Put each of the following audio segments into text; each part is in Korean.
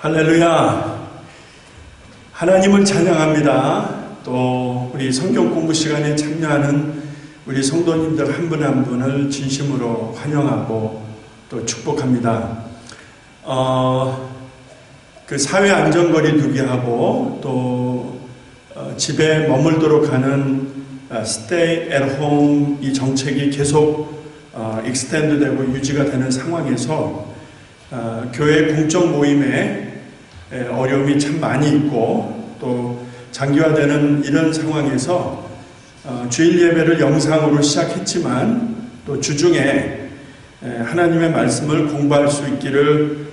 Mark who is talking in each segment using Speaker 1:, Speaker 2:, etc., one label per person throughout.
Speaker 1: 할렐루야. 하나님을 찬양합니다. 또 우리 성경 공부 시간에 참여하는 우리 성도님들 한 분 한 분을 진심으로 환영하고 또 축복합니다. 그 사회 안전거리 두기하고 또 집에 머물도록 하는 Stay at Home 이 정책이 계속 익스텐드 되고 유지가 되는 상황에서 교회 공적 모임에 어려움이 참 많이 있고 또 장기화되는 이런 상황에서 주일 예배를 영상으로 시작했지만 또 주중에 하나님의 말씀을 공부할 수 있기를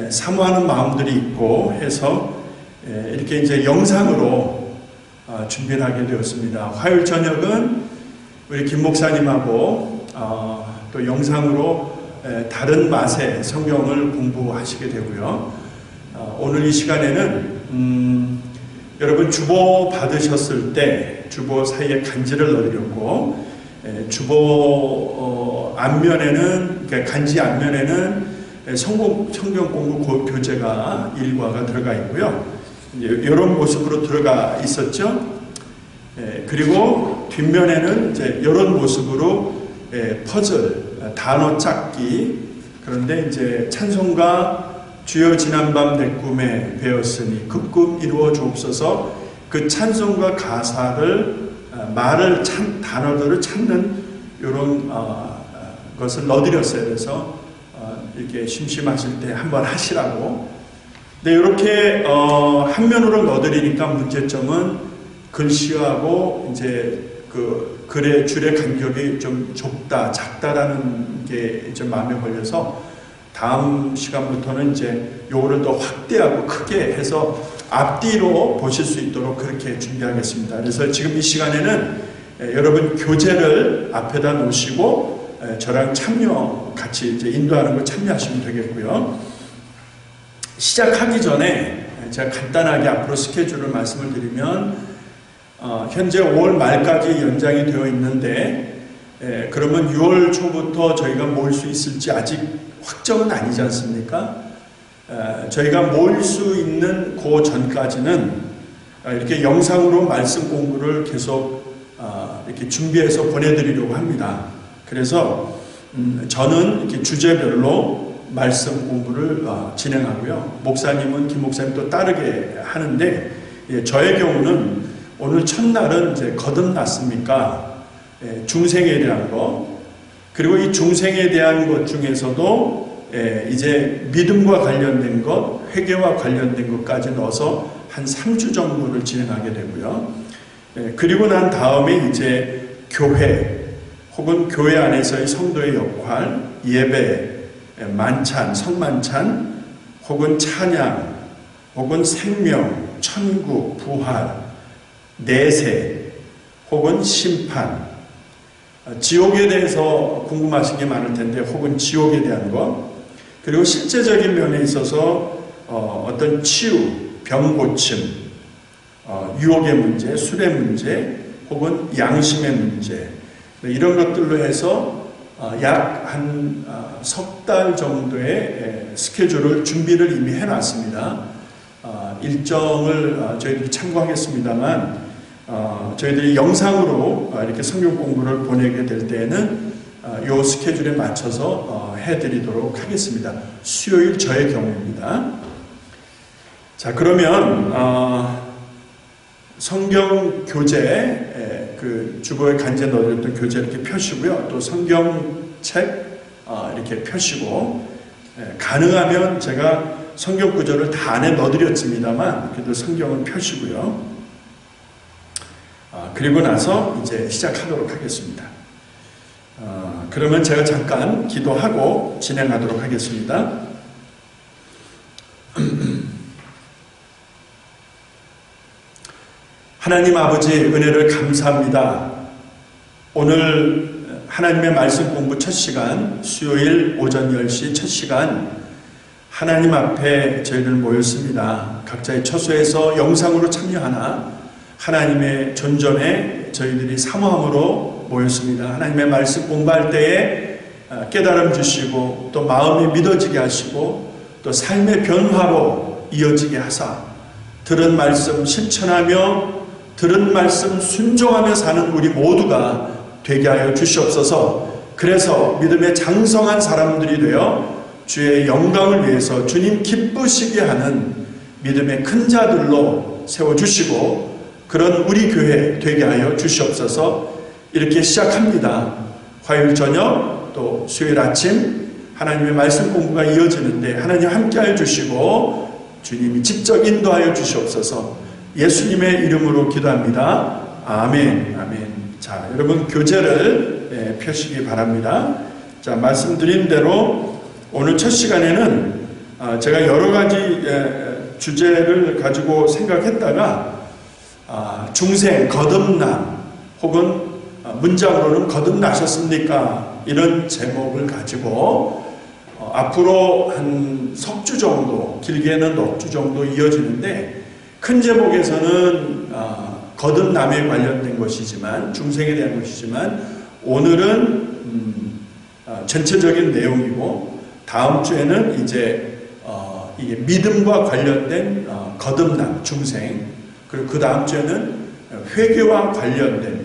Speaker 1: 사모하는 마음들이 있고 해서 이렇게 이제 영상으로 준비를 하게 되었습니다. 화요일 저녁은 우리 김 목사님하고 또 영상으로 다른 맛의 성경을 공부하시게 되고요. 오늘 이 시간에는 여러분 주보 받으셨을 때 주보 사이에 간지를 넣으려고 주보 앞면에는 그러니까 간지 앞면에는 성경 공부 교재가 일과가 들어가 있고요. 이런 모습으로 들어가 있었죠. 그리고 뒷면에는 이제 이런 모습으로 퍼즐 단어 찾기, 그런데 이제 찬송가 주여 지난밤 내 꿈에 배웠으니 그 꿈 이루어 주옵소서, 그 찬송가 가사를 말을 단어들을 찾는 이런 것을 넣어드렸어요. 그래서 이렇게 심심하실 때 한번 하시라고. 근데 이렇게 한 면으로 넣어드리니까 문제점은 글씨하고 이제 그 글의 줄의 간격이 좀 작다라는 게 좀 마음에 걸려서 다음 시간부터는 이제 요거를 더 확대하고 크게 해서 앞뒤로 보실 수 있도록 그렇게 준비하겠습니다. 그래서 지금 이 시간에는 여러분 교재를 앞에다 놓으시고 저랑 같이 이제 인도하는 거 참여하시면 되겠고요. 시작하기 전에 제가 간단하게 앞으로 스케줄을 말씀을 드리면 현재 5월 말까지 연장이 되어 있는데 그러면 6월 초부터 저희가 모일 수 있을지 아직 확정은 아니지 않습니까? 저희가 모일 수 있는 그 전까지는 이렇게 영상으로 말씀 공부를 계속 이렇게 준비해서 보내드리려고 합니다. 그래서 저는 이렇게 주제별로 말씀 공부를 진행하고요. 목사님은 김 목사님 또 따르게 하는데 저의 경우는 오늘 첫날은 이제 거듭났습니까? 중생에 대한 것, 그리고 이 중생에 대한 것 중에서도 이제 믿음과 관련된 것, 회개와 관련된 것까지 넣어서 한 3주 정도를 진행하게 되고요. 그리고 난 다음에 이제 교회 혹은 교회 안에서의 성도의 역할, 예배, 만찬, 성만찬, 혹은 찬양, 혹은 생명, 천국, 부활, 내세, 혹은 심판, 지옥에 대해서 궁금하신 게 많을 텐데 혹은 지옥에 대한 것, 그리고 실제적인 면에 있어서 어떤 치유, 병 고침, 유혹의 문제, 술의 문제, 혹은 양심의 문제, 이런 것들로 해서 약 한 석 달 정도의 스케줄을 준비를 이미 해놨습니다. 일정을 저희들이 참고하겠습니다만 저희들이 영상으로 이렇게 성경 공부를 보내게 될 때에는 이 스케줄에 맞춰서 해드리도록 하겠습니다. 수요일 저의 경우입니다. 자, 그러면 성경 교재, 그 주보에 간제 넣어드렸던 교재 이렇게 펴시고요. 또 성경책 이렇게 펴시고, 가능하면 제가 성경 구절을 다 안에 넣어드렸습니다만 그래도 성경은 펴시고요. 그리고 나서 이제 시작하도록 하겠습니다. 그러면 제가 잠깐 기도하고 진행하도록 하겠습니다. 하나님 아버지, 은혜를 감사합니다. 오늘 하나님의 말씀 공부 첫 시간, 수요일 오전 10시 첫 시간 하나님 앞에 저희들 모였습니다. 각자의 처소에서 영상으로 참여하나 하나님의 존전에 저희들이 사모함으로 모였습니다. 하나님의 말씀 공부할 때에 깨달음 주시고 또 마음이 믿어지게 하시고 또 삶의 변화로 이어지게 하사 들은 말씀 실천하며 들은 말씀 순종하며 사는 우리 모두가 되게 하여 주시옵소서. 그래서 믿음의 장성한 사람들이 되어 주의 영광을 위해서 주님 기쁘시게 하는 믿음의 큰 자들로 세워주시고 그런 우리 교회 되게 하여 주시옵소서. 이렇게 시작합니다. 화요일 저녁 또 수요일 아침 하나님의 말씀 공부가 이어지는데 하나님 함께하여 주시고 주님이 직접 인도하여 주시옵소서. 예수님의 이름으로 기도합니다. 아멘. 아멘. 자, 여러분 교재를 펴시기 바랍니다. 자, 말씀드린 대로 오늘 첫 시간에는 제가 여러 가지 주제를 가지고 생각했다가 중생, 거듭남 혹은 문장으로는 거듭나셨습니까? 이런 제목을 가지고 앞으로 한 석 주 정도, 길게는 넉 주 정도 이어지는데 큰 제목에서는 거듭남에 관련된 것이지만 중생에 대한 것이지만 오늘은 전체적인 내용이고 다음 주에는 이제 이게 믿음과 관련된 거듭남, 중생, 그리고 그 다음 주에는 회개와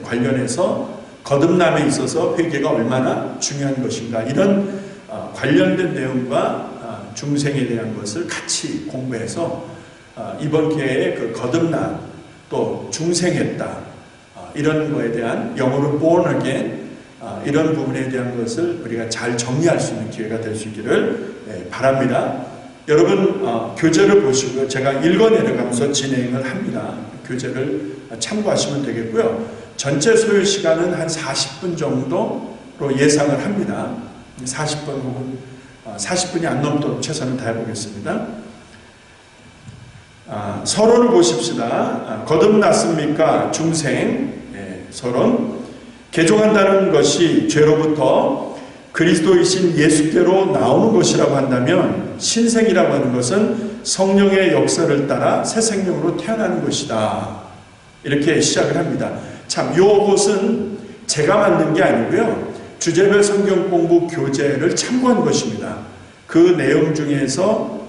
Speaker 1: 관련해서 거듭남에 있어서 회개가 얼마나 중요한 것인가 이런 관련된 내용과 중생에 대한 것을 같이 공부해서 이번 기회에 그 거듭남 또 중생했다 이런 거에 대한 영어로 born again 이런 부분에 대한 것을 우리가 잘 정리할 수 있는 기회가 될 수 있기를 바랍니다. 여러분 교재를 보시고요. 제가 읽어내려가면서 진행을 합니다. 교재를 참고하시면 되겠고요. 전체 소요 시간은 한 40분 정도로 예상을 합니다. 40분 혹은 40분이 안 넘도록 최선을 다해보겠습니다. 서론을 보십시다. 거듭났습니까? 중생. 서론. 개종한다는 것이 죄로부터 그리스도이신 예수께로 나오는 것이라고 한다면 신생이라고 하는 것은 성령의 역사를 따라 새 생명으로 태어나는 것이다. 이렇게 시작을 합니다. 참, 요것은 제가 만든 게 아니고요. 주제별 성경 공부 교재를 참고한 것입니다. 그 내용 중에서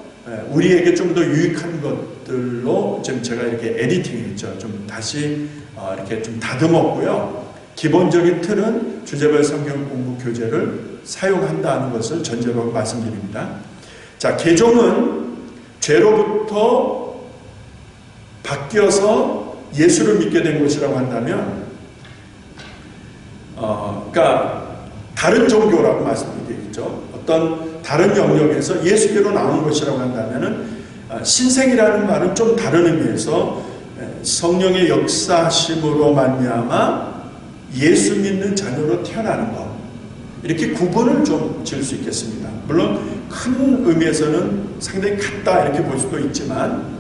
Speaker 1: 우리에게 좀 더 유익한 것들로 좀 제가 이렇게 에디팅했죠. 좀 다시 이렇게 좀 다듬었고요. 기본적인 틀은 주제별 성경 공부 교재를 사용한다는 것을 전제로 말씀드립니다. 자, 개종은 죄로부터 바뀌어서 예수를 믿게 된 것이라고 한다면, 그러니까 다른 종교라고 말씀드리겠죠. 어떤 다른 영역에서 예수께로 나오는 것이라고 한다면은 신생이라는 말은 좀 다른 의미에서 성령의 역사심으로 말미암아 예수 믿는 자녀로 태어나는 것, 이렇게 구분을 좀 지을 수 있겠습니다. 물론 큰 의미에서는 상당히 같다 이렇게 볼 수도 있지만,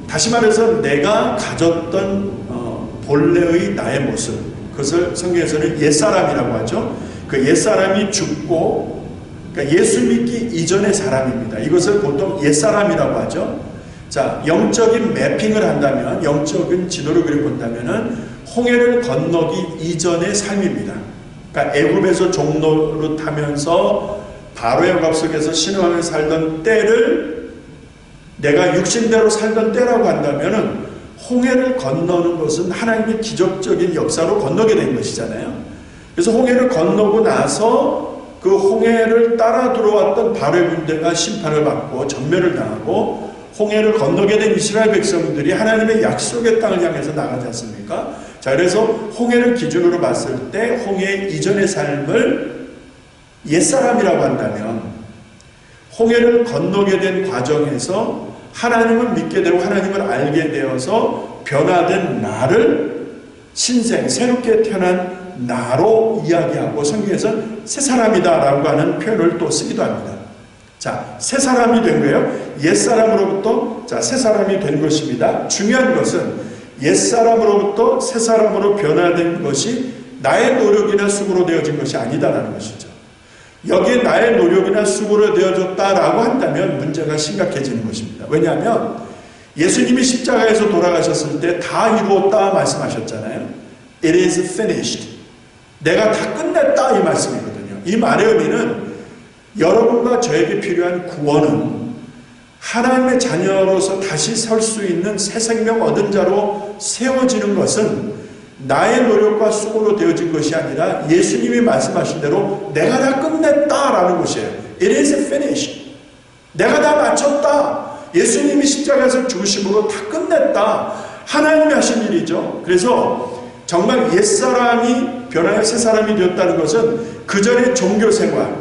Speaker 1: 다시 말해서 내가 가졌던 본래의 나의 모습, 그것을 성경에서는 옛사람이라고 하죠. 그 옛사람이 죽고, 그러니까 예수 믿기 이전의 사람입니다. 이것을 보통 옛사람이라고 하죠. 자, 영적인 매핑을 한다면, 영적인 지도를 그려본다면은 홍해를 건너기 이전의 삶입니다. 그러니까 애굽에서 종로로 타면서 바로의 억압 속에서 신음하며 살던 때를 내가 육신대로 살던 때라고 한다면은 홍해를 건너는 것은 하나님의 기적적인 역사로 건너게 된 것이잖아요. 그래서 홍해를 건너고 나서 그 홍해를 따라 들어왔던 바로의 군대가 심판을 받고 전멸을 당하고 홍해를 건너게 된 이스라엘 백성들이 하나님의 약속의 땅을 향해서 나가지 않습니까? 자, 그래서 홍해를 기준으로 봤을 때 홍해 이전의 삶을 옛사람이라고 한다면, 홍해를 건너게 된 과정에서 하나님을 믿게 되고 하나님을 알게 되어서 변화된 나를 신생, 새롭게 태어난 나로 이야기하고 성경에서 새 사람이다 라고 하는 표현을 또 쓰기도 합니다. 자, 새 사람이 된 거예요. 옛 사람으로부터 새 사람이 된 것입니다. 중요한 것은 옛 사람으로부터 새 사람으로 변화된 것이 나의 노력이나 수고로 되어진 것이 아니다라는 것이죠. 여기에 나의 노력이나 수고로 되어졌다라고 한다면 문제가 심각해지는 것입니다. 왜냐하면 예수님이 십자가에서 돌아가셨을 때 다 이루었다 말씀하셨잖아요. It is finished. 내가 다 끝냈다 이 말씀이거든요. 이 말의 의미는 여러분과 저에게 필요한 구원은 하나님의 자녀로서 다시 설 수 있는 새 생명 얻은 자로 세워지는 것은 나의 노력과 수고로 되어진 것이 아니라 예수님이 말씀하신 대로 내가 다 끝냈다라는 것이에요. It is finished. 내가 다 마쳤다. 예수님이 십자가에서 죽으심으로 다 끝냈다. 하나님이 하신 일이죠. 그래서 정말 옛사람이 변하여 새사람이 되었다는 것은 그전의 종교생활,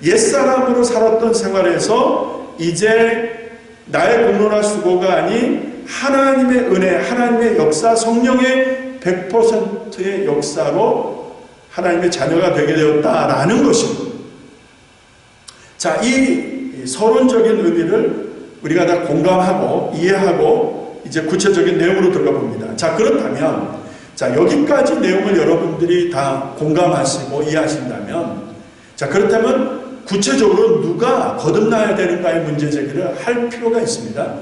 Speaker 1: 옛사람으로 살았던 생활에서 이제 나의 공로나 수고가 아닌 하나님의 은혜, 하나님의 역사, 성령의 100%의 역사로 하나님의 자녀가 되게 되었다라는 것입니다. 자, 이 서론적인 의미를 우리가 다 공감하고 이해하고 이제 구체적인 내용으로 들어가 봅니다. 자, 그렇다면 자, 여기까지 내용을 여러분들이 다 공감하시고 이해하신다면, 자, 그렇다면 구체적으로 누가 거듭나야 되는가의 문제 제기를 할 필요가 있습니다.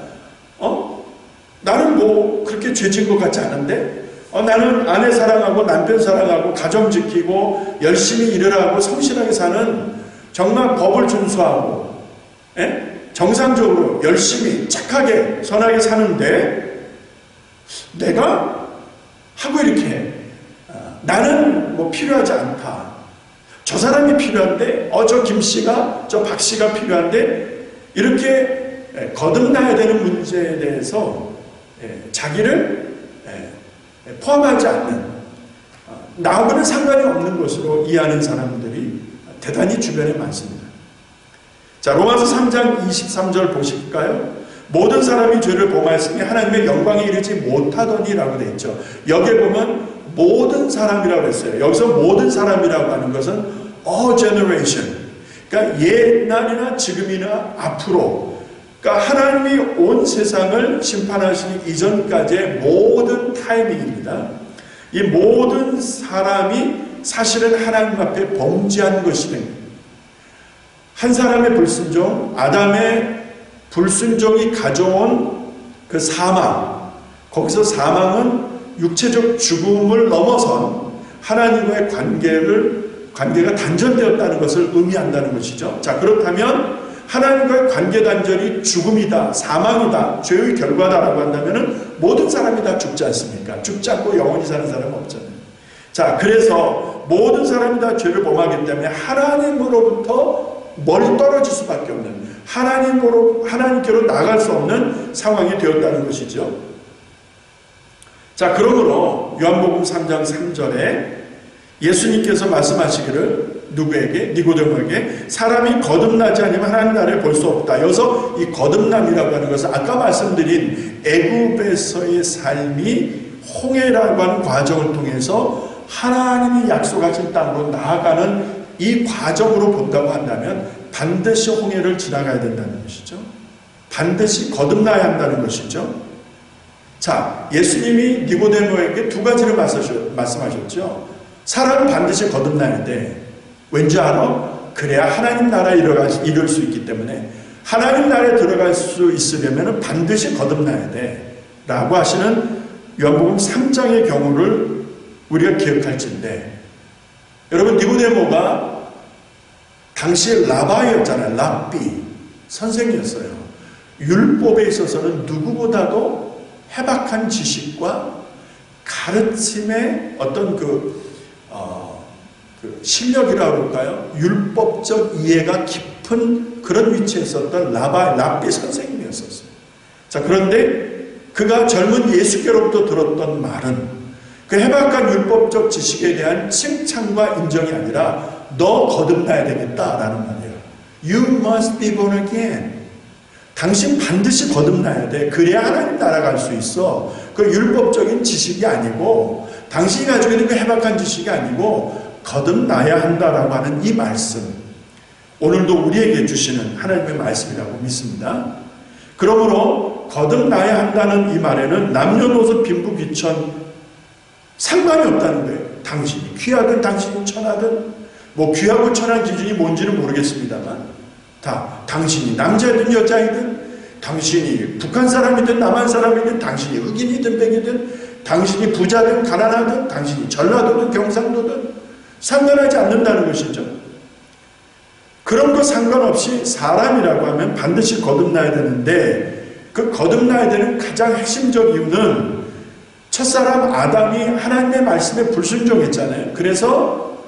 Speaker 1: 나는 뭐 그렇게 죄진 것 같지 않은데, 나는 아내 사랑하고 남편 사랑하고 가정 지키고 열심히 일을 하고 성실하게 사는, 정말 법을 준수하고 정상적으로 열심히 착하게 선하게 사는데, 내가 하고 이렇게 나는 뭐 필요하지 않다. 저 사람이 필요한데, 저 김씨가, 저 박씨가 필요한데, 이렇게 거듭나야 되는 문제에 대해서 자기를 포함하지 않는, 나하고는 상관이 없는 것으로 이해하는 사람들이 대단히 주변에 많습니다. 자, 로마서 3장 23절 보실까요? 모든 사람이 죄를 범하였으니 하나님의 영광에 이르지 못하더니라고 되어 있죠. 여기에 보면 모든 사람이라고 했어요. 여기서 모든 사람이라고 하는 것은 all generation, 그러니까 옛날이나 지금이나 앞으로, 그러니까 하나님이 온 세상을 심판하시기 이전까지의 모든 타이밍입니다. 이 모든 사람이 사실은 하나님 앞에 범죄한 것이며, 한 사람의 불순종, 아담의 불순종이 가져온 그 사망, 거기서 사망은 육체적 죽음을 넘어선 하나님과의 관계가 단절되었다는 것을 의미한다는 것이죠. 자, 그렇다면 하나님과의 관계 단절이 죽음이다, 사망이다, 죄의 결과다라고 한다면 모든 사람이 다 죽지 않습니까? 죽지 않고 영원히 사는 사람은 없잖아요. 자, 그래서 모든 사람이 다 죄를 범하기 때문에 하나님으로부터 멀리 떨어질 수밖에 없는, 하나님께로 나갈 수 없는 상황이 되었다는 것이죠. 자, 그러므로 요한복음 3장 3절에 예수님께서 말씀하시기를 누구에게? 니고데모에게 사람이 거듭나지 않으면 하나님 나라에 볼 수 없다. 여기서 이 거듭남이라고 하는 것은 아까 말씀드린 애굽에서의 삶이 홍해라고 하는 과정을 통해서 하나님이 약속하신 땅으로 나아가는 이 과정으로 본다고 한다면 반드시 홍해를 지나가야 된다는 것이죠. 반드시 거듭나야 한다는 것이죠. 자, 예수님이 니고데모에게 두 가지를 말씀하셨죠. 사람은 반드시 거듭나야 돼. 왠지 알아? 그래야 하나님 나라에 이룰 수 있기 때문에, 하나님 나라에 들어갈 수 있으려면 반드시 거듭나야 돼 라고 하시는 요한복음 3장의 경우를 우리가 기억할지인데, 여러분, 니고데모가 당시에 라바이였잖아요. 랍비, 선생이었어요. 율법에 있어서는 누구보다도 해박한 지식과 가르침의 어떤 그 실력이라고 할까요? 율법적 이해가 깊은 그런 위치에 있었던 랍비 선생님이었었어요. 자, 그런데 그가 젊은 예수께로부터 들었던 말은 그 해박한 율법적 지식에 대한 칭찬과 인정이 아니라 너 거듭나야 되겠다라는 말이에요. You must be born again. 당신 반드시 거듭나야 돼. 그래야 하나님 나라 갈 수 있어. 그 율법적인 지식이 아니고, 당신이 가지고 있는 그 해박한 지식이 아니고 거듭나야 한다라고 하는 이 말씀, 오늘도 우리에게 주시는 하나님의 말씀이라고 믿습니다. 그러므로 거듭나야 한다는 이 말에는 남녀노소 빈부귀천 상관이 없다는 거예요. 당신이 귀하든 당신이 천하든, 뭐 귀하고 천한 기준이 뭔지는 모르겠습니다만, 다 당신이 남자든 여자이든, 당신이 북한 사람이든 남한 사람이든, 당신이 흑인이든 백이든, 당신이 부자든 가난하든, 당신이 전라도든 경상도든 상관하지 않는다는 것이죠. 그런 거 상관없이 사람이라고 하면 반드시 거듭나야 되는데, 그 거듭나야 되는 가장 핵심적 이유는 첫사람 아담이 하나님의 말씀에 불순종했잖아요. 그래서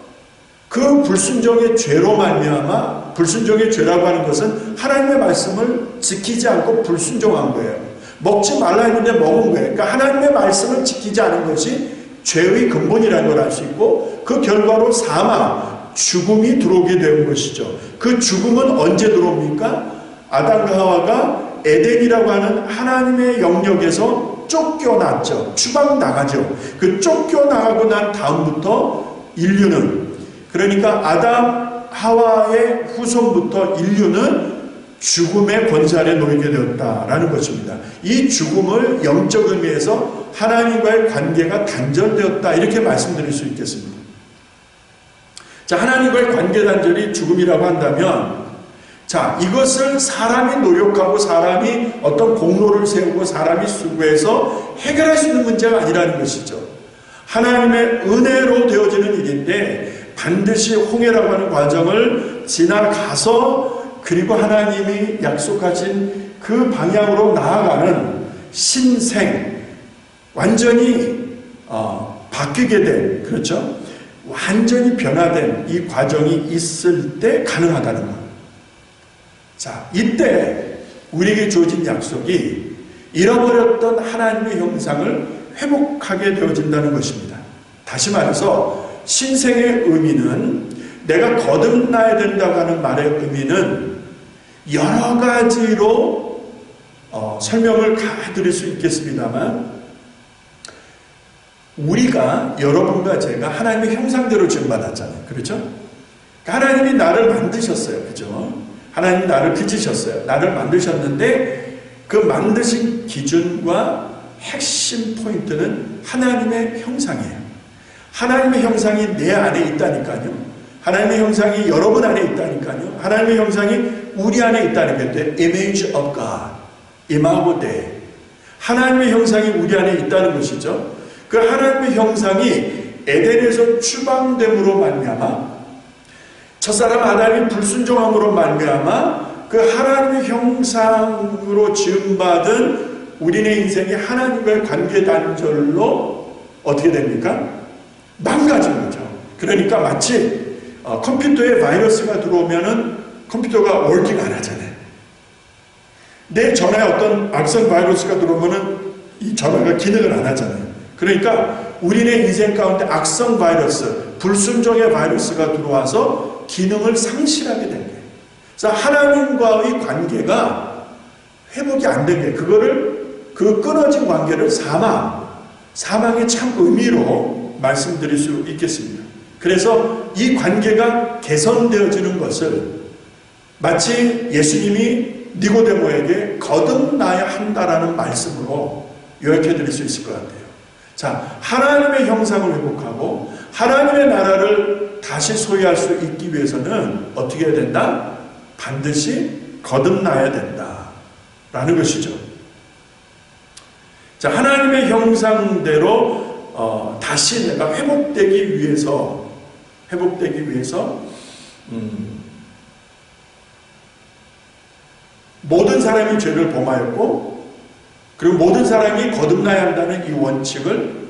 Speaker 1: 그 불순종의 죄로 말미암아, 불순종의 죄라고 하는 것은 하나님의 말씀을 지키지 않고 불순종한 거예요. 먹지 말라 했는데 먹은 거예요. 그러니까 하나님의 말씀을 지키지 않은 것이 죄의 근본이라는 걸 알 수 있고, 그 결과로 사망, 죽음이 들어오게 된 것이죠. 그 죽음은 언제 들어옵니까? 아담과 하와가 에덴이라고 하는 하나님의 영역에서 쫓겨났죠. 추방당하죠. 그 쫓겨나가고 난 다음부터 인류는, 그러니까 아담 하와의 후손부터 인류는 죽음의 권세 아래 놓이게 되었다라는 것입니다. 이 죽음을 영적 의미에서 하나님과의 관계가 단절되었다, 이렇게 말씀드릴 수 있겠습니다. 자, 하나님과의 관계 단절이 죽음이라고 한다면, 자, 이것을 사람이 노력하고 사람이 어떤 공로를 세우고 사람이 수고해서 해결할 수 있는 문제가 아니라는 것이죠. 하나님의 은혜로 되어지는 일인데, 반드시 홍해라고 하는 과정을 지나가서, 그리고 하나님이 약속하신 그 방향으로 나아가는 신생, 완전히 바뀌게 된, 그렇죠? 완전히 변화된 이 과정이 있을 때 가능하다는 것. 자, 이때 우리에게 주어진 약속이 잃어버렸던 하나님의 형상을 회복하게 되어진다는 것입니다. 다시 말해서 신생의 의미는, 내가 거듭나야 된다고 하는 말의 의미는 여러 가지로 설명을 드릴 수 있겠습니다만, 우리가, 여러분과 제가 하나님의 형상대로 지음받았잖아요. 그렇죠? 하나님이 나를 만드셨어요. 그죠? 하나님이 나를 빚으셨어요. 나를 만드셨는데, 그 만드신 기준과 핵심 포인트는 하나님의 형상이에요. 하나님의 형상이 내 안에 있다니까요. 하나님의 형상이 여러분 안에 있다니까요. 하나님의 형상이 우리 안에 있다는 게 image of God, 이마고 데, 하나님의 형상이 우리 안에 있다는 것이죠. 그 하나님의 형상이 에덴에서 추방됨으로 말미암아, 첫사람 아담이 불순종함으로 말미암아 그 하나님의 형상으로 지음받은 우리네 인생이 하나님과의 관계 단절로 어떻게 됩니까? 망가진 거죠. 그러니까 마치 컴퓨터에 바이러스가 들어오면은 컴퓨터가 워킹 안 하잖아요. 내 전화에 어떤 악성 바이러스가 들어오면은 이 전화가 기능을 안 하잖아요. 그러니까 우리네 인생 가운데 악성 바이러스, 불순종의 바이러스가 들어와서 기능을 상실하게 된 거예요. 그래서 하나님과의 관계가 회복이 안 된 거예요. 그 끊어진 관계를 사망의 참 의미로 말씀드릴 수 있겠습니다. 그래서 이 관계가 개선되어지는 것을 마치 예수님이 니고데모에게 거듭나야 한다라는 말씀으로 요약해 드릴 수 있을 것 같아요. 자, 하나님의 형상을 회복하고 하나님의 나라를 다시 소유할 수 있기 위해서는 어떻게 해야 된다? 반드시 거듭나야 된다라는 것이죠. 자, 하나님의 형상대로 다시 내가 회복되기 위해서 모든 사람이 죄를 범하였고, 그리고 모든 사람이 거듭나야 한다는 이 원칙을,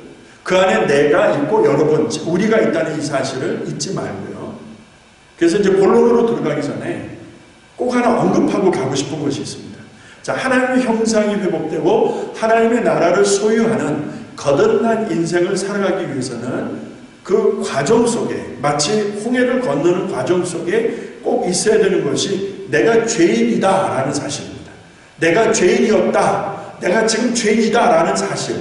Speaker 1: 그 안에 내가 있고 여러분, 우리가 있다는 이 사실을 잊지 말고요. 그래서 이제 본론으로 들어가기 전에 꼭 하나 언급하고 가고 싶은 것이 있습니다. 자, 하나님의 형상이 회복되고 하나님의 나라를 소유하는 거듭난 인생을 살아가기 위해서는 그 과정 속에, 마치 홍해를 건너는 과정 속에 꼭 있어야 되는 것이 내가 죄인이다 라는 사실입니다. 내가 죄인이었다, 내가 지금 죄인이다 라는 사실.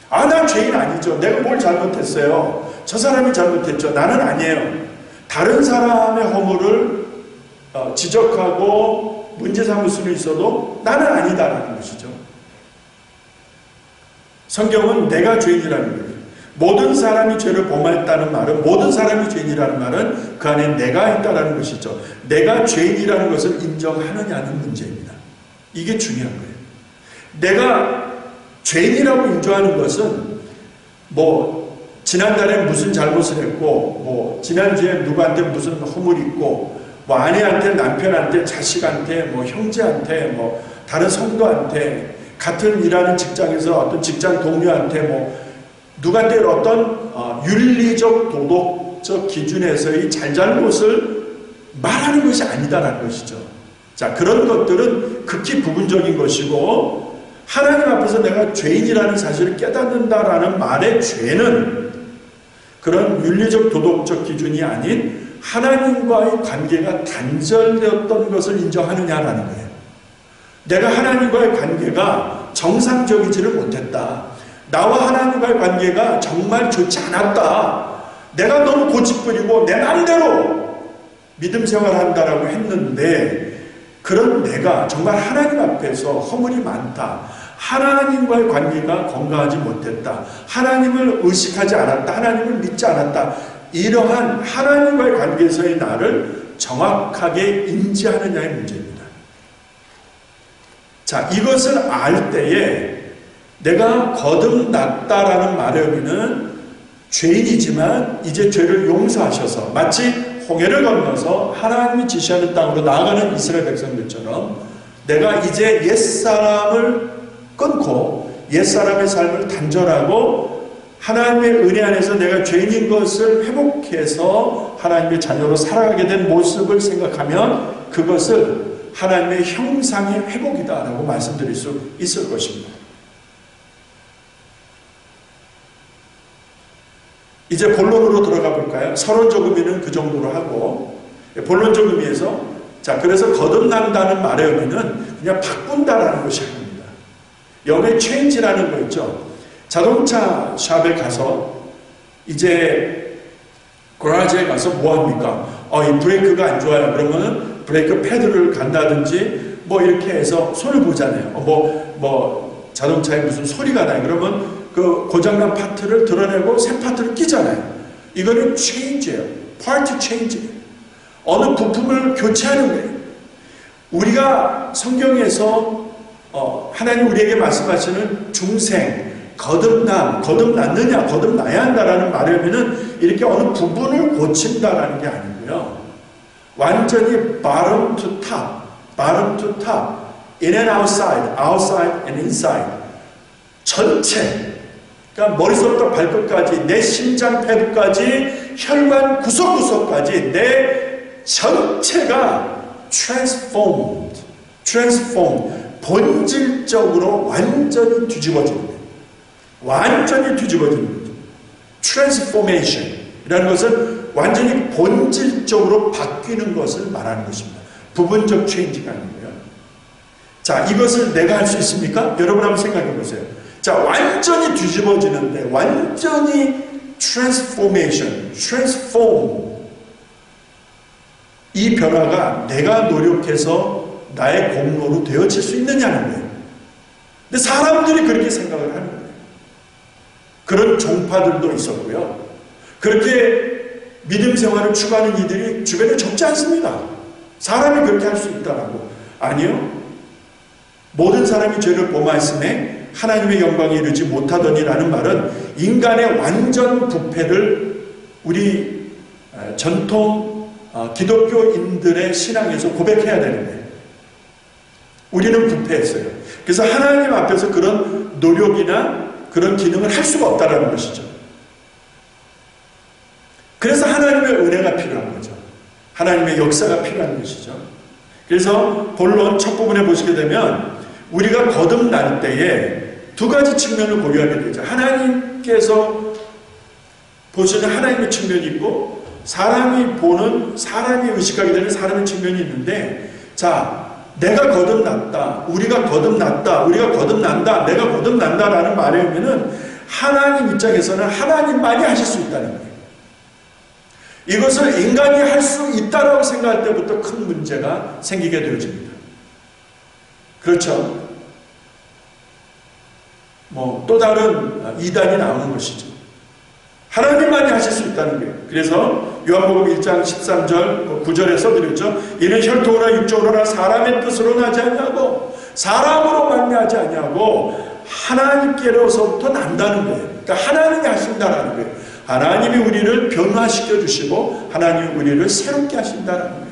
Speaker 1: 나 죄인 아니죠. 내가 뭘 잘못했어요. 저 사람이 잘못했죠. 나는 아니에요. 다른 사람의 허물을 지적하고 문제 삼을 수는 있어도 나는 아니다라는 것이죠. 성경은 내가 죄인이라는 거예요. 모든 사람이 죄를 범했다는 말은, 모든 사람이 죄인이라는 말은 그 안에 내가 있다라는 것이죠. 내가 죄인이라는 것을 인정하느냐는 문제입니다. 이게 중요한 거예요. 내가 죄인이라고 인정하는 것은 지난달에 무슨 잘못을 했고, 지난주에 누구한테 무슨 허물이 있고, 뭐 아내한테, 남편한테, 자식한테, 뭐 형제한테, 뭐 다른 성도한테, 같은 일하는 직장에서 어떤 직장 동료한테, 뭐 누구한테 어떤 윤리적 도덕적 기준에서의 잘잘못을 말하는 것이 아니다라는 것이죠. 자, 그런 것들은 극히 부분적인 것이고, 하나님 앞에서 내가 죄인이라는 사실을 깨닫는다라는 말의 죄는 그런 윤리적 도덕적 기준이 아닌 하나님과의 관계가 단절되었던 것을 인정하느냐라는 거예요. 내가 하나님과의 관계가 정상적이지를 못했다. 나와 하나님과의 관계가 정말 좋지 않았다. 내가 너무 고집부리고 내 마음대로 믿음 생활한다라고 했는데, 그런 내가 정말 하나님 앞에서 허물이 많다. 하나님과의 관계가 건강하지 못했다. 하나님을 의식하지 않았다. 하나님을 믿지 않았다. 이러한 하나님과의 관계에서의 나를 정확하게 인지하느냐의 문제입니다. 자, 이것을 알 때에 내가 거듭났다라는 말의 의미는 죄인이지만 이제 죄를 용서하셔서 마치 홍해를 건너서 하나님이 지시하는 땅으로 나아가는 이스라엘 백성들처럼 내가 이제 옛사람을 끊고 옛사람의 삶을 단절하고 하나님의 은혜 안에서 내가 죄인인 것을 회복해서 하나님의 자녀로 살아가게 된 모습을 생각하면 그것을 하나님의 형상의 회복이다라고 말씀드릴 수 있을 것입니다. 이제 본론으로 들어가 볼까요? 서론적 의미는 그 정도로 하고, 본론적 의미에서, 자, 그래서 거듭난다는 말의 의미는 그냥 바꾼다라는 것이 아닙니다. 영의 체인지라는 거 있죠. 자동차 샵에 가서 이제 그라지에 가서 뭐 합니까? 이 브레이크가 안 좋아요. 그러면은 브레이크 패드를 간다든지 뭐 이렇게 해서 손을 보잖아요. 뭐 자동차에 무슨 소리가 나요. 그러면 그 고장난 파트를 드러내고 새 파트를 끼잖아요. 이거는 체인지예요. 파트 체인지. 어느 부품을 교체하는 거예요. 우리가 성경에서 하나님 우리에게 말씀하시는 중생, 거듭났느냐, 거듭나야 한다라는 말의 의미는 이렇게 어느 부분을 고친다라는 게 아니고요. 완전히 bottom to top, in and outside and inside. 전체. 그러니까 머리서부터 발끝까지, 내 심장 패드까지, 혈관 구석구석까지 내 전체가 transformed, 본질적으로 완전히 뒤집어지는 거예요. 완전히 뒤집어지는 거죠. transformation이라는 것은 완전히 본질적으로 바뀌는 것을 말하는 것입니다. 부분적 체인지가 아니고요. 자, 이것을 내가 할 수 있습니까? 여러분 한번 생각해 보세요. 자, 완전히 뒤집어지는데, 완전히 transform. 이 변화가 내가 노력해서 나의 공로로 되어질 수 있느냐는 거예요. 근데 사람들이 그렇게 생각을 하는 거예요. 그런 종파들도 있었고요. 그렇게 믿음 생활을 추구하는 이들이 주변에 적지 않습니다. 사람이 그렇게 할 수 있다라고. 아니요. 모든 사람이 죄를 범하였음에 하나님의 영광에 이르지 못하더니라는 말은 인간의 완전 부패를 우리 전통 기독교인들의 신앙에서 고백해야 되는 거예요. 우리는 부패했어요. 그래서 하나님 앞에서 그런 노력이나 그런 기능을 할 수가 없다는 것이죠. 그래서 하나님의 은혜가 필요한 거죠. 하나님의 역사가 필요한 것이죠. 그래서 본론 첫 부분에 보시게 되면 우리가 거듭날 때에 두 가지 측면을 고려하게 되죠. 하나님께서 보시는 하나님의 측면이 있고 사람이 의식하게 되는 사람의 측면이 있는데, 자, 내가 거듭났다, 우리가 거듭난다, 내가 거듭난다라는 말의 의미는 하나님 입장에서는 하나님만이 하실 수 있다는 거예요. 이것을 인간이 할 수 있다라고 생각할 때부터 큰 문제가 생기게 되어집니다. 그렇죠? 또 다른 이단이 나오는 것이죠. 하나님만이 하실 수 있다는 거예요. 그래서 요한복음 1장 13절 9절에 써드렸죠. 이는 혈통으로나 육적으로나 사람의 뜻으로 나지 아니하고 사람으로 만나지 아니하고 하나님께로서부터 난다는 거예요. 그러니까 하나님이 하신다는 거예요. 하나님이 우리를 변화시켜 주시고 하나님이 우리를 새롭게 하신다는 거예요.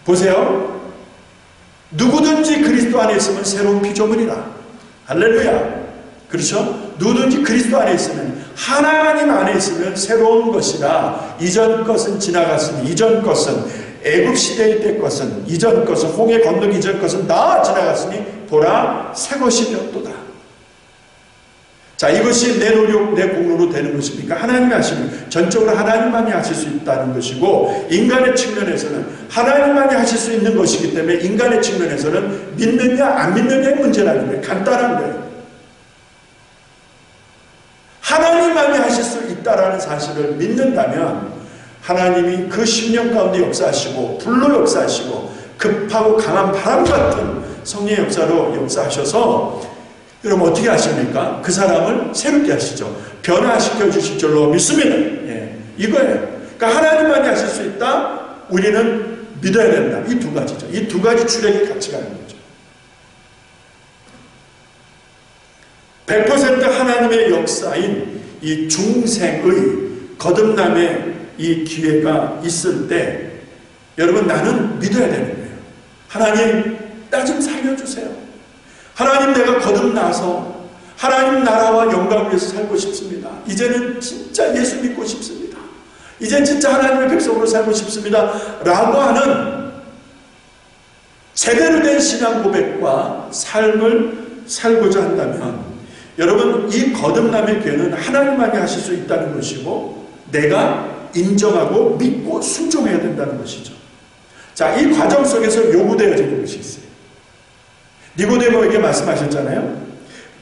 Speaker 1: 보세요. 누구든지 그리스도 안에 있으면 새로운 피조물이라. 할렐루야. 그렇죠? 누구든지 그리스도 안에 있으면, 하나님 안에 있으면 새로운 것이라. 이전 것은 지나갔으니, 이전 것은 애굽 시대의 때 것은, 이전 것은 홍해 건너기 이전 것은 다 지나갔으니 보라 새 것이 되었도다. 자, 이것이 내 노력, 내 공로로 되는 것입니까? 하나님이 하시는, 전적으로 하나님만이 하실 수 있다는 것이고, 인간의 측면에서는 하나님만이 하실 수 있는 것이기 때문에 인간의 측면에서는 믿느냐 안 믿느냐의 문제라는 거예요. 간단한 거예요. 하나님만이 하실 수 있다라는 사실을 믿는다면 하나님이 그 10년 가운데 역사하시고 불로 역사하시고 급하고 강한 바람 같은 성령의 역사로 역사하셔서 여러분 어떻게 하십니까? 그 사람을 새롭게 하시죠. 변화시켜 주실 줄로 믿습니다. 예, 이거예요. 그러니까 하나님만이 하실 수 있다. 우리는 믿어야 된다. 이 두 가지죠. 이 두 가지 출력이 같이 가는 거죠. 100% 하나님의 역사인 이 중생의 거듭남의 이 기회가 있을 때 여러분 나는 믿어야 되는 거예요. 하나님 나 좀 살려주세요. 하나님 내가 거듭나서 하나님 나라와 영광을 위해서 살고 싶습니다. 이제는 진짜 예수 믿고 싶습니다. 이제는 진짜 하나님의 백성으로 살고 싶습니다. 라고 하는 제대로 된 신앙 고백과 삶을 살고자 한다면 여러분 이 거듭남의 기회는 하나님만이 하실 수 있다는 것이고 내가 인정하고 믿고 순종해야 된다는 것이죠. 자, 이 과정 속에서 요구되어지는 것이 있어요. 니고데모에게 말씀하셨잖아요.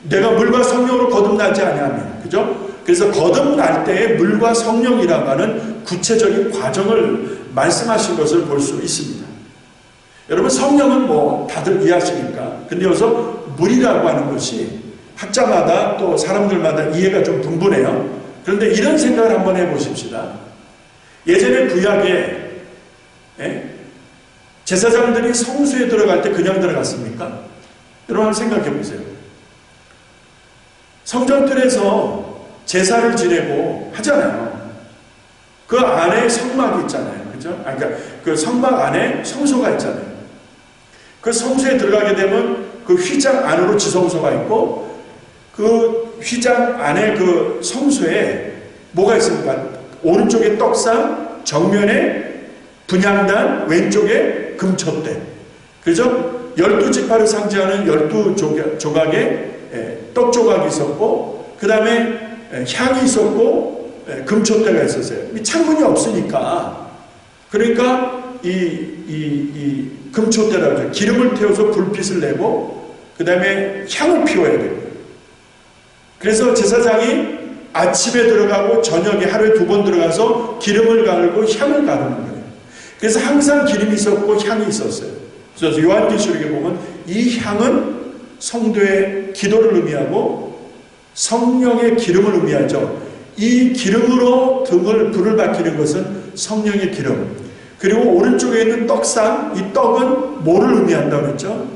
Speaker 1: 내가 물과 성령으로 거듭나지 아니하면, 그죠? 그래서 거듭날 때에 물과 성령이라고 하는 구체적인 과정을 말씀하신 것을 볼 수 있습니다. 여러분 성령은 뭐 다들 이해하시니까. 근데 여기서 물이라고 하는 것이 학자마다 또 사람들마다 이해가 좀 분분해요. 그런데 이런 생각을 한번 해보십시다. 예전에 구약에 제사장들이 성소에 들어갈 때 그냥 들어갔습니까? 여러분 한번 생각해 보세요. 성전뜰에서 제사를 지내고 하잖아요. 그 안에 성막이 있잖아요. 그죠? 그러니까 그 성막 안에 성소가 있잖아요. 그 성소에 들어가게 되면 그 휘장 안으로 지성소가 있고 그 휘장 안에 그 성소에 뭐가 있습니까? 오른쪽에 떡상, 정면에 분향단, 왼쪽에 금촛대. 그죠? 12지파를 상징하는 12조각의 떡 조각이 있었고, 그 다음에 향이 있었고, 금촛대가 있었어요. 창문이 없으니까. 그러니까 이 금촛대라고 하죠. 기름을 태워서 불빛을 내고, 그 다음에 향을 피워야 돼요. 그래서 제사장이 아침에 들어가고 저녁에 하루에 2번 들어가서 기름을 가르고 향을 가르는 거예요. 그래서 항상 기름이 있었고 향이 있었어요. 그래서 요한계시록에 보면 이 향은 성도의 기도를 의미하고 성령의 기름을 의미하죠. 이 기름으로 불을 밝히는 것은 성령의 기름. 그리고 오른쪽에 있는 떡상, 이 떡은 뭐를 의미한다고 했죠?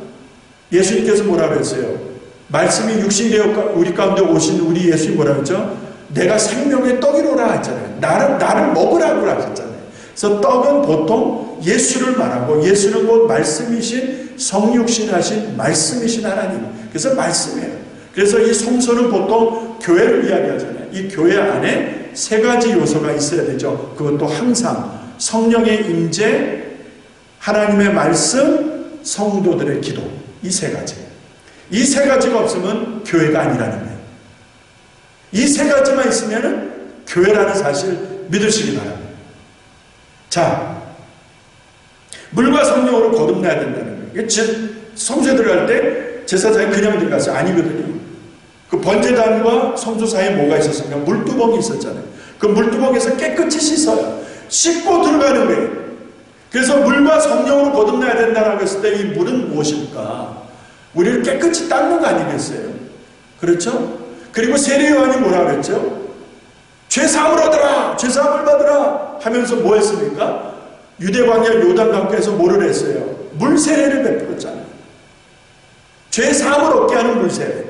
Speaker 1: 예수님께서 뭐라고 했어요? 말씀이 육신이 되어 우리 가운데 오신 우리 예수님 뭐라고 했죠? 내가 생명의 떡이로라 했잖아요. 나를 먹으라고 하셨잖아요. 그래서 떡은 보통 예수를 말하고 예수는 곧 말씀이신 성육신하신 말씀이신 하나님. 그래서 말씀이에요. 그래서 이 성소는 보통 교회를 이야기하잖아요. 이 교회 안에 3가지 요소가 있어야 되죠. 그것도 항상 성령의 임재, 하나님의 말씀, 성도들의 기도. 이 3가지. 이 3가지가 없으면 교회가 아니라는 거예요. 이 3가지만 있으면 교회라는 사실 믿으시기 바랍니다. 자, 물과 성령으로 거듭나야 된다는 거예요. 성소에 들어갈 때 제사장이 그냥 들어가서 아니거든요. 그 번제단과 성소 사이에 뭐가 있었습니까? 물두멍이 있었잖아요. 그 물두멍에서 깨끗이 씻어요. 씻고 들어가는 거예요. 그래서 물과 성령으로 거듭나야 된다고 했을 때 이 물은 무엇일까? 우리를 깨끗이 닦는 거 아니겠어요? 그렇죠? 그리고 세례요한이 뭐라고 했죠? 죄사함을 얻으라! 죄사함을 받으라! 하면서 뭐 했습니까? 유대광야 요단강가에서 뭐를 했어요? 물세례를 베풀었잖아요. 죄사함을 얻게 하는 물세례.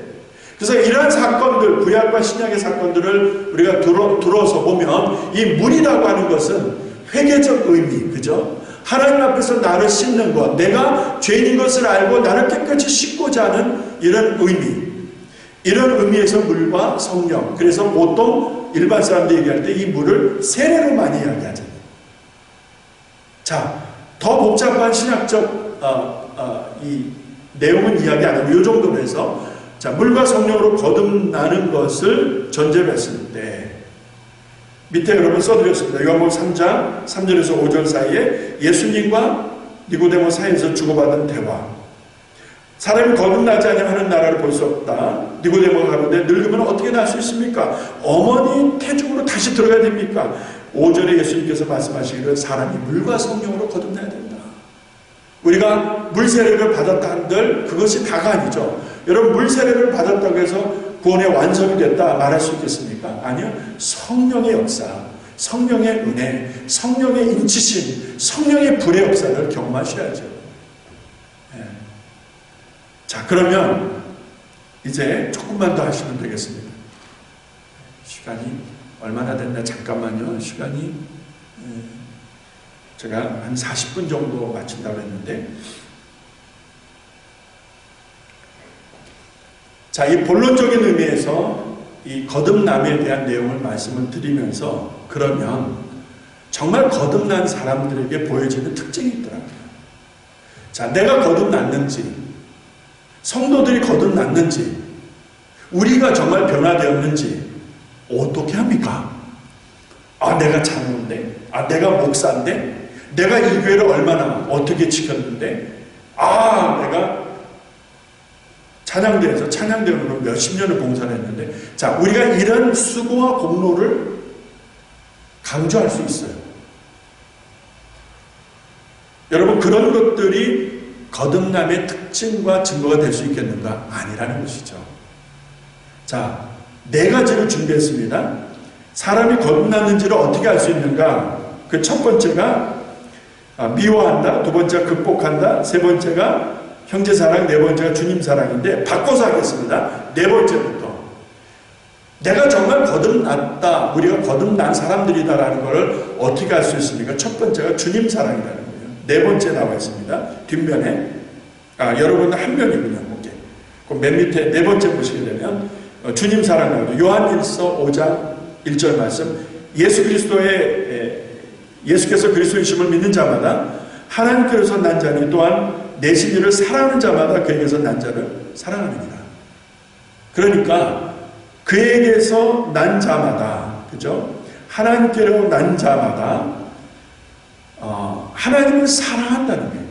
Speaker 1: 그래서 이러한 사건들, 구약과 신약의 사건들을 우리가 들어서 보면 이 물이라고 하는 것은 회개적 의미, 그죠? 하나님 앞에서 나를 씻는 것, 내가 죄인인 것을 알고 나를 깨끗이 씻고자 하는 이런 의미, 이런 의미에서 물과 성령. 그래서 보통 일반 사람들이 얘기할 때 이 물을 세례로 많이 이야기하잖아요. 자, 더 복잡한 신학적 이 내용은 이야기 안 하고 이 정도로 해서, 자, 물과 성령으로 거듭나는 것을 전제로 했을 때 밑에 여러분 써드렸습니다. 요한복음 3장 3절에서 5절 사이에 예수님과 니고데모 사이에서 주고받은 대화. 사람이 거듭나지 않으면 하는 나라를 볼 수 없다. 니고데모가 가는데 늙으면 어떻게 날 수 있습니까? 어머니 태중으로 다시 들어가야 됩니까? 5절에 예수님께서 말씀하시기를 사람이 물과 성령으로 거듭나야 된다. 우리가 물세례를 받았다 한들 그것이 다가 아니죠. 여러분, 물세례를 받았다고 해서 구원의 완성이 됐다 말할 수 있겠습니까? 아니요. 성령의 역사, 성령의 은혜, 성령의 인치심, 성령의 불의 역사를 경험하셔야죠. 네. 자, 그러면 이제 조금만 더 하시면 되겠습니다. 시간이 얼마나 됐나 잠깐만요. 시간이 제가 한 40분 정도 마친다고 했는데, 자, 이 본론적인 의미에서 이 거듭남에 대한 내용을 말씀을 드리면서, 그러면 정말 거듭난 사람들에게 보여지는 특징이 있더라고요. 자, 내가 거듭났는지, 성도들이 거듭났는지, 우리가 정말 변화되었는지 어떻게 합니까? 아, 내가 장로인데, 아, 내가 목사인데, 내가 이 교회를 얼마나 어떻게 지켰는데, 아, 내가 찬양대에서 찬양대원으로 몇십 년을 봉사를 했는데, 자, 우리가 이런 수고와 공로를 강조할 수 있어요. 여러분, 그런 것들이 거듭남의 특징과 증거가 될 수 있겠는가? 아니라는 것이죠. 자, 네 가지를 준비했습니다. 사람이 거듭났는지를 어떻게 알 수 있는가? 그 첫 번째가 미워한다, 두 번째가 극복한다, 세 번째가 형제사랑, 네 번째가 주님사랑인데 바꿔서 하겠습니다. 네 번째부터 내가 정말 거듭났다, 우리가 거듭난 사람들이다라는 것을 어떻게 알 수 있습니까? 첫 번째가 주님사랑이라는 거예요. 네 번째 나와 있습니다. 뒷면에 여러분은 한 면이군요. 오케이. 그럼 맨 밑에 네 번째 보시게 되면 주님사랑 나오죠. 요한일서 5장 1절 말씀, 예수께서 그리스도이심을 믿는 자마다 하나님께로서 난 자니 또한 내신 이를 사랑하는 자마다 그에게서 난 자를 사랑하느니라. 그러니까 그에게서 난 자마다, 그죠? 하나님께로 난 자마다 하나님을 사랑한다는 거예요.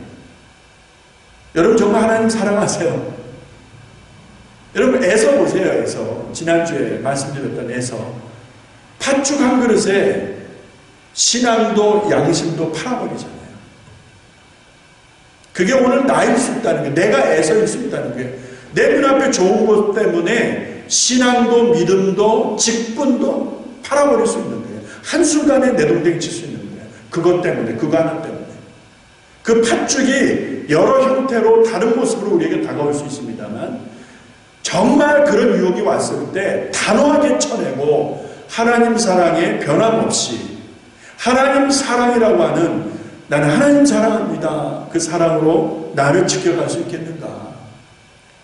Speaker 1: 여러분, 정말 하나님 사랑하세요? 여러분, 에서 보세요. 에서, 지난주에 말씀드렸던 에서, 팥죽 한 그릇에 신앙도 양심도 팔아버리잖아요. 그게 오늘 나일 수 있다는 게, 내가 애서일 수 있다는 게, 내 눈앞에 좋은 것 때문에 신앙도 믿음도 직분도 팔아버릴 수 있는 거예요. 한순간에 내동댕이 칠 수 있는 거예요. 그것 때문에, 그거 하나 때문에. 그 팥죽이 여러 형태로 다른 모습으로 우리에게 다가올 수 있습니다만, 정말 그런 유혹이 왔을 때 단호하게 쳐내고 하나님 사랑에 변함없이, 하나님 사랑이라고 하는, 나는 하나님 사랑합니다, 그 사랑으로 나를 지켜갈 수 있겠는가?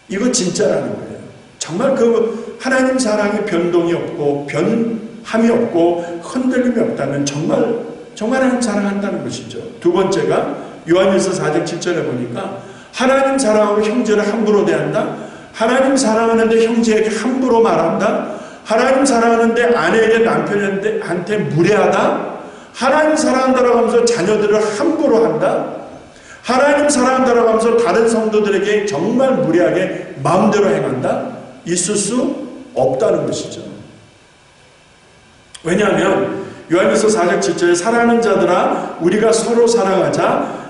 Speaker 1: 이거 진짜라는 거예요. 정말 그 하나님 사랑에 변동이 없고 변함이 없고 흔들림이 없다면 정말 하나님 사랑한다는 것이죠. 두 번째가 요한일서 4장 7절에 보니까 하나님 사랑하고 형제를 함부로 대한다, 하나님 사랑하는데 형제에게 함부로 말한다, 하나님 사랑하는데 아내에게 남편한테 무례하다, 하나님 사랑한다라고 하면서 자녀들을 함부로 한다, 하나님 사랑한다라고 하면서 다른 성도들에게 정말 무례하게 마음대로 행한다, 있을 수 없다는 것이죠. 왜냐하면 요한일서 4장 7절에 사랑하는 자들아 우리가 서로 사랑하자,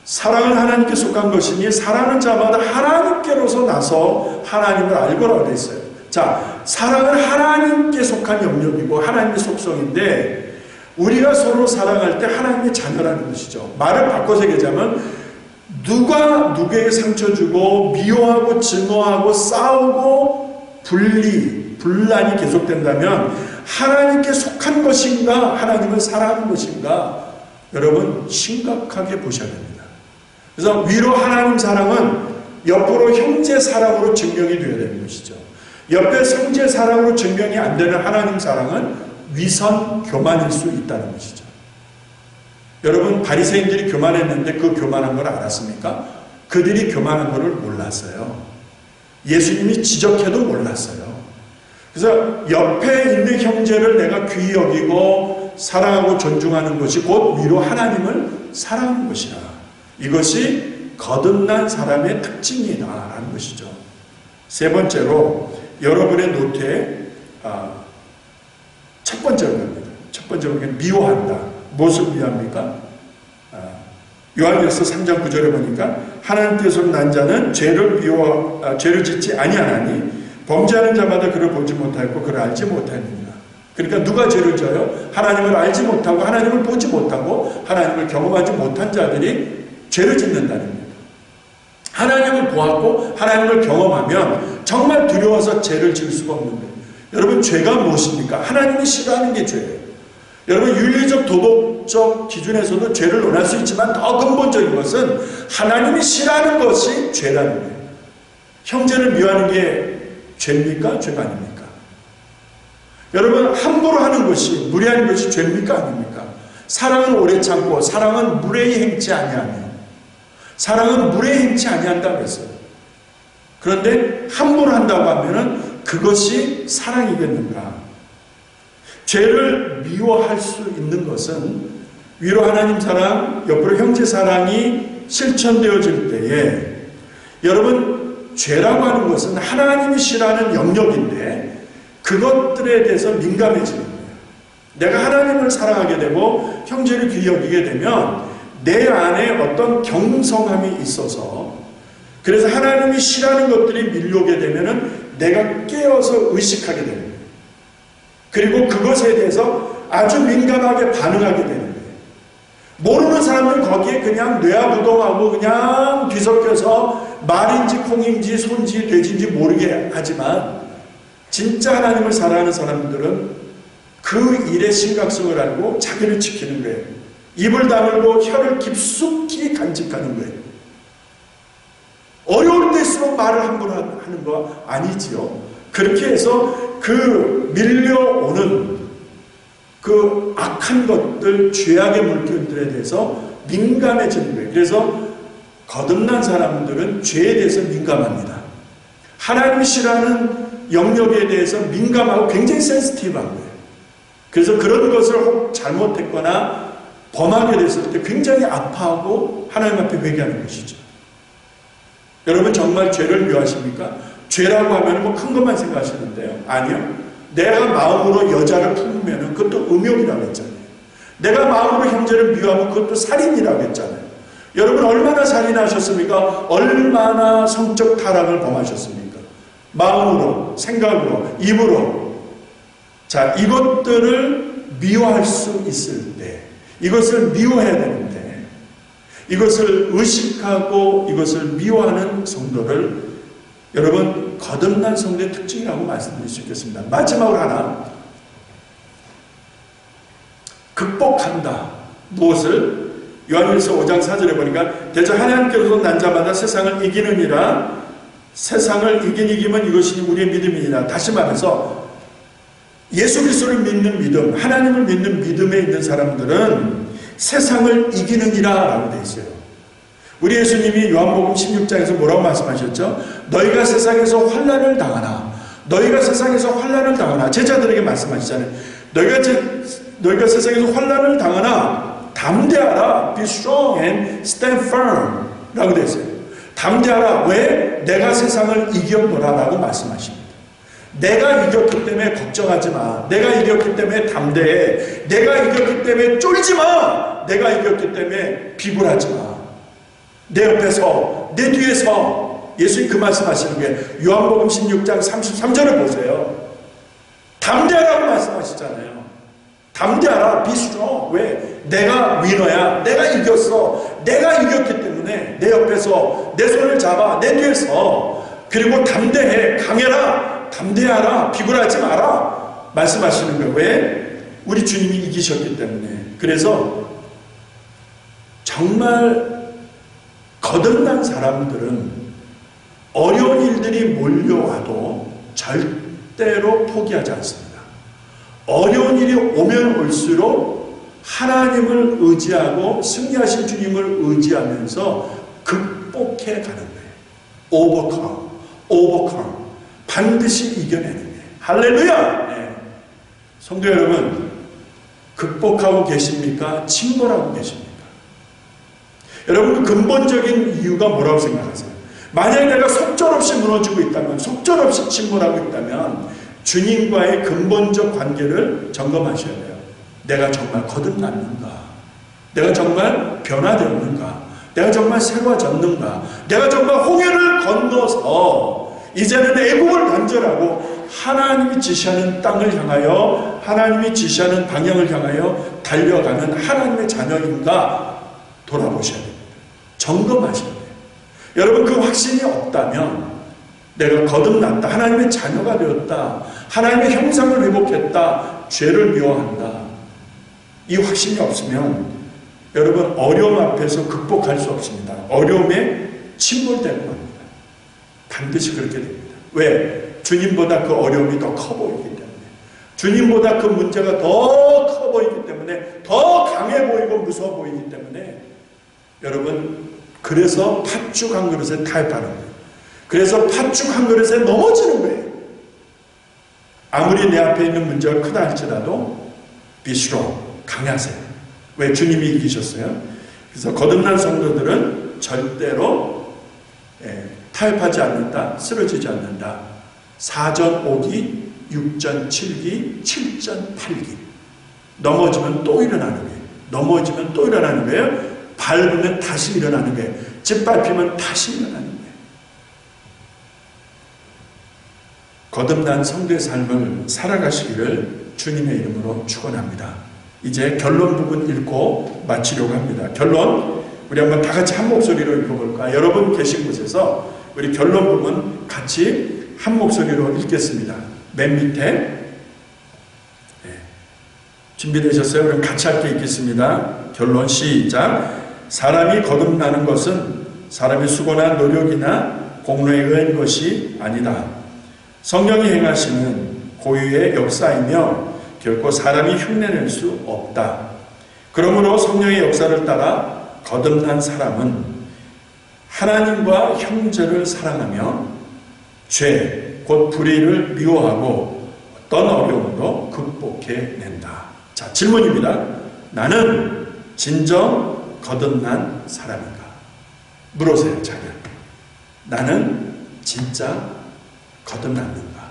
Speaker 1: 사랑은 하나님께 속한 것이니 사랑하는 자마다 하나님께로서 나서 하나님을 알고라고 되어 있어요. 자, 사랑은 하나님께 속한 영역이고 하나님의 속성인데, 우리가 서로 사랑할 때 하나님의 자녀라는 것이죠. 말을 바꿔서 얘기하자면 누가 누구에게 상처 주고 미워하고 증오하고 싸우고 분란이 계속된다면 하나님께 속한 것인가, 하나님을 사랑하는 것인가, 여러분 심각하게 보셔야 됩니다. 그래서 위로 하나님 사랑은 옆으로 형제 사랑으로 증명이 되어야 되는 것이죠. 옆에 형제 사랑으로 증명이 안 되는 하나님 사랑은 위선 교만일 수 있다는 것이죠. 여러분 바리새인들이 교만했는데 그 교만한 걸 알았습니까? 그들이 교만한 것을 몰랐어요. 예수님이 지적해도 몰랐어요. 그래서 옆에 있는 형제를 내가 귀히 여기고 사랑하고 존중하는 것이 곧 위로 하나님을 사랑하는 것이라. 이것이 거듭난 사람의 특징이다라는 것이죠. 세 번째로 여러분의 노트에 첫 번째로 갑니다. 첫 번째로 미워한다. 무엇을 미워합니까? 요한일서 3장 9절에 보니까 하나님께서는 난 자는 죄를 짓지 아니하나니 범죄하는 자마다 그를 보지 못하였고 그를 알지 못하느니라. 그러니까 누가 죄를 져요? 하나님을 알지 못하고 하나님을 보지 못하고 하나님을 경험하지 못한 자들이 죄를 짓는다는 겁니다. 하나님을 보았고 하나님을 경험하면 정말 두려워서 죄를 지을 수가 없는 거예요. 여러분 죄가 무엇입니까? 하나님이 싫어하는 게 죄예요. 여러분 윤리적 도덕적 기준에서도 죄를 논할 수 있지만 더 근본적인 것은 하나님이 싫어하는 것이 죄라는 거예요. 형제를 미워하는 게 죄입니까? 죄가 아닙니까? 여러분 함부로 하는 것이 무례한 것이 죄입니까? 아닙니까? 사랑은 오래 참고 사랑은 무례히 행치 아니하며 사랑은 무례히 행치 아니한다고 했어요. 그런데 함부로 한다고 하면은 그것이 사랑이겠는가? 죄를 미워할 수 있는 것은 위로 하나님 사랑, 옆으로 형제 사랑이 실천되어질 때에 여러분 죄라고 하는 것은 하나님이 싫어하는 영역인데 그것들에 대해서 민감해지는 거예요. 내가 하나님을 사랑하게 되고 형제를 귀히 여기게 되면 내 안에 어떤 경성함이 있어서 그래서 하나님이 싫어하는 것들이 밀려오게 되면은 내가 깨어서 의식하게 되는 거예요. 그리고 그것에 대해서 아주 민감하게 반응하게 되는 거예요. 모르는 사람들 거기에 그냥 뇌아부동하고 그냥 뒤섞여서 말인지 콩인지 손인지 돼지인지 모르게 하지만 진짜 하나님을 사랑하는 사람들은 그 일의 심각성을 알고 자기를 지키는 거예요. 입을 다물고 혀를 깊숙이 간직하는 거예요. 어려울 때일수록 말을 함부로 하는 거 아니지요. 그렇게 해서 그 밀려오는 그 악한 것들, 죄악의 물질들에 대해서 민감해지는 거예요. 그래서 거듭난 사람들은 죄에 대해서 민감합니다. 하나님이 싫어하는 영역에 대해서 민감하고 굉장히 센시티브한 거예요. 그래서 그런 것을 혹 잘못했거나 범하게 됐을 때 굉장히 아파하고 하나님 앞에 회개하는 것이죠. 여러분 정말 죄를 미워하십니까? 죄라고 하면 뭐 큰 것만 생각하시는데요. 아니요. 내가 마음으로 여자를 품으면 그것도 음욕이라고 했잖아요. 내가 마음으로 형제를 미워하면 그것도 살인이라고 했잖아요. 여러분 얼마나 살인하셨습니까? 얼마나 성적 타락을 범하셨습니까? 마음으로, 생각으로, 입으로. 자, 이것들을 미워할 수 있을 때 이것을 미워해야 되는데 이것을 의식하고 이것을 미워하는 성도를 여러분 거듭난 성도의 특징이라고 말씀드릴 수 있겠습니다. 마지막으로 하나 극복한다. 무엇을? 요한일서 5장 4절에 보니까 대저 하나님께서 난 자마다 세상을 이기느니라. 세상을 이기면 이것이 우리의 믿음이니라. 다시 말해서 예수 그리스도를 믿는 믿음, 하나님을 믿는 믿음에 있는 사람들은 세상을 이기느니라 라고 되어 있어요. 우리 예수님이 요한복음 16장에서 뭐라고 말씀하셨죠? 너희가 세상에서 환난을 당하나 너희가 세상에서 환난을 당하나 제자들에게 말씀하시잖아요. 너희가 세상에서 환난을 당하나 담대하라. Be strong and stand firm 라고 되어 있어요. 담대하라. 왜? 내가 세상을 이겼노라 라고 말씀하십니다. 내가 이겼기 때문에 걱정하지 마. 내가 이겼기 때문에 담대해. 내가 이겼기 때문에 쫄지 마. 내가 이겼기 때문에 비굴하지 마. 내 옆에서 내 뒤에서 예수님 그 말씀하시는 거예요. 요한복음 16장 33절을 보세요. 담대하라고 말씀하시잖아요. 담대하라. Be strong. 왜? 내가 위너야. 내가 이겼어. 내가 이겼기 때문에 내 옆에서 내 손을 잡아. 내 뒤에서. 그리고 담대해. 강해라. 담대하라. 비굴하지 마라. 말씀하시는 거예요. 왜? 우리 주님이 이기셨기 때문에. 그래서 정말 거듭난 사람들은 어려운 일들이 몰려와도 절대로 포기하지 않습니다. 어려운 일이 오면 올수록 하나님을 의지하고 승리하신 주님을 의지하면서 극복해 가는 거예요. overcome. 반드시 이겨내는 거예요. 할렐루야! 네. 성도 여러분, 극복하고 계십니까? 침몰하고 계십니까? 여러분, 그 근본적인 이유가 뭐라고 생각하세요? 만약 내가 속절없이 무너지고 있다면, 속절없이 침몰하고 있다면 주님과의 근본적 관계를 점검하셔야 돼요. 내가 정말 거듭났는가? 내가 정말 변화되었는가? 내가 정말 새로워졌는가? 내가 정말 홍해를 건너서 이제는 애국을 단절하고 하나님이 지시하는 땅을 향하여, 하나님이 지시하는 방향을 향하여 달려가는 하나님의 자녀인가 돌아보셔야 됩니다. 점검하셔야 돼요. 여러분, 그 확신이 없다면, 내가 거듭났다, 하나님의 자녀가 되었다, 하나님의 형상을 회복했다, 죄를 미워한다, 이 확신이 없으면 여러분, 어려움 앞에서 극복할 수 없습니다. 어려움에 침몰되는 겁니다. 반드시 그렇게 됩니다. 왜? 주님보다 그 어려움이 더 커 보이기 때문에, 주님보다 그 문제가 더 커 보이기 때문에, 더 강해 보이고 무서워 보이기 때문에, 여러분, 그래서 팥죽 한 그릇에 타협하는 거예요. 그래서 팥죽 한 그릇에 넘어지는 거예요. 아무리 내 앞에 있는 문제가 크다 할지라도 be strong, 강하세요. 왜? 주님이 이기셨어요. 그래서 거듭난 성도들은 절대로 타협하지 않는다, 쓰러지지 않는다. 4전 5기, 6전 7기, 7전 8기. 넘어지면 또 일어나는 거예요. 넘어지면 또 일어나는 거예요. 밟으면 다시 일어나는 거예요. 짓밟히면 다시 일어나는 거예요. 거듭난 성도의 삶을 살아가시기를 주님의 이름으로 축원합니다. 이제 결론 부분 읽고 마치려고 합니다. 결론, 우리 한번 다 같이 한 목소리로 읽어볼까요? 여러분 계신 곳에서 우리 결론 부분 같이 한 목소리로 읽겠습니다. 맨 밑에 준비되셨어요? 그럼 같이 함께 읽겠습니다. 결론 시작. 사람이 거듭나는 것은 사람의 수고나 노력이나 공로에 의한 것이 아니다. 성령이 행하시는 고유의 역사이며 결코 사람이 흉내낼 수 없다. 그러므로 성령의 역사를 따라 거듭난 사람은 하나님과 형제를 사랑하며 죄, 곧 불의를 미워하고 어떤 어려움도 극복해낸다. 자, 질문입니다. 나는 진정 거듭난 사람인가? 물으세요, 자기한테. 나는 진짜 거듭났는가?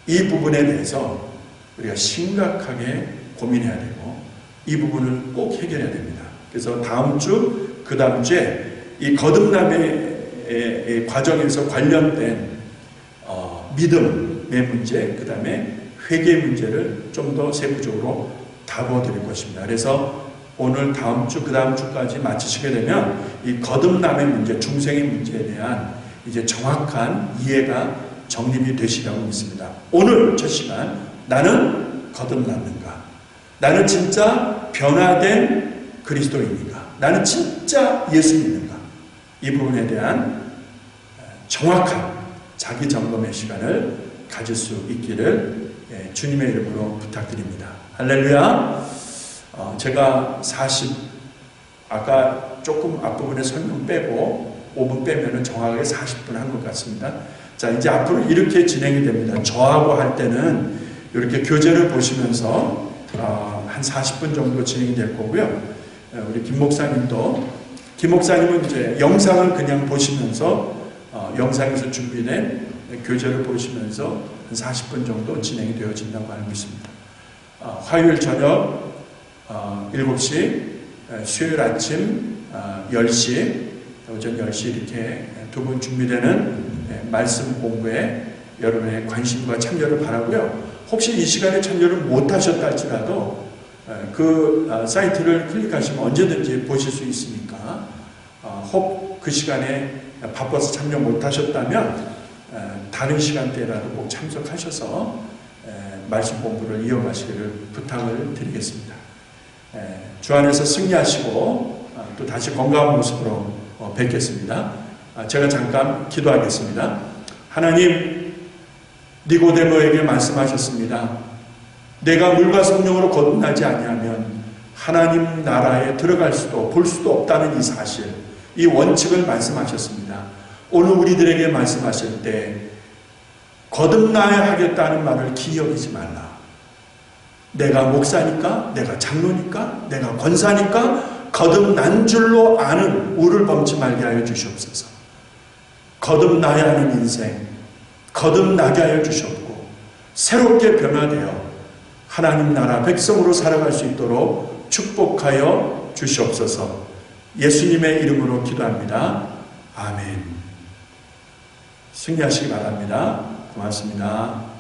Speaker 1: 이 부분에 대해서 우리가 심각하게 고민해야 되고 이 부분을 꼭 해결해야 됩니다. 그래서 다음 주, 그 다음 주에 이 거듭남의 과정에서 관련된 믿음의 문제, 그 다음에 회개 문제를 좀 더 세부적으로 다뤄드릴 것입니다. 그래서 오늘 다음 주, 그 다음 주까지 마치시게 되면 이 거듭남의 문제, 중생의 문제에 대한 이제 정확한 이해가 정립이 되시라고 믿습니다. 오늘 첫 시간, 나는 거듭났는가? 나는 진짜 변화된 그리스도인인가? 나는 진짜 예수 믿는가? 이 부분에 대한 정확한 자기 점검의 시간을 가질 수 있기를 주님의 이름으로 부탁드립니다. 할렐루야. 제가 아까 조금 앞부분에 설명 빼고 5분 빼면은 정확하게 40분 한 것 같습니다. 자, 이제 앞으로 이렇게 진행이 됩니다. 저하고 할 때는 이렇게 교재를 보시면서 한 40분 정도 진행이 될 거고요. 우리 김 목사님은 이제 영상을 그냥 보시면서 영상에서 준비된 교재를 보시면서 한 40분 정도 진행이 되어진다고 알고 있습니다. 화요일 저녁 7시, 수요일 아침 10시, 오전 10시 이렇게 두 번 준비되는 말씀 공부에 여러분의 관심과 참여를 바라고요. 혹시 이 시간에 참여를 못하셨다 할지라도 그 사이트를 클릭하시면 언제든지 보실 수 있으니까 혹 그 시간에 바빠서 참여 못하셨다면 다른 시간대라도 꼭 참석하셔서 말씀 공부를 이어가시기를 부탁을 드리겠습니다. 주 안에서 승리하시고 또 다시 건강한 모습으로 뵙겠습니다. 제가 잠깐 기도하겠습니다. 하나님, 니고데모에게 말씀하셨습니다. 내가 물과 성령으로 거듭나지 아니하면 하나님 나라에 들어갈 수도 볼 수도 없다는 이 사실, 이 원칙을 말씀하셨습니다. 오늘 우리들에게 말씀하실 때 거듭나야 하겠다는 말을 기억하지 말라. 내가 목사니까, 내가 장로니까, 내가 권사니까 거듭난 줄로 아는 우를 범치 말게 하여 주시옵소서. 거듭나야 하는 인생, 거듭나게 하여 주시옵고 새롭게 변화되어 하나님 나라 백성으로 살아갈 수 있도록 축복하여 주시옵소서. 예수님의 이름으로 기도합니다. 아멘. 승리하시기 바랍니다. 고맙습니다.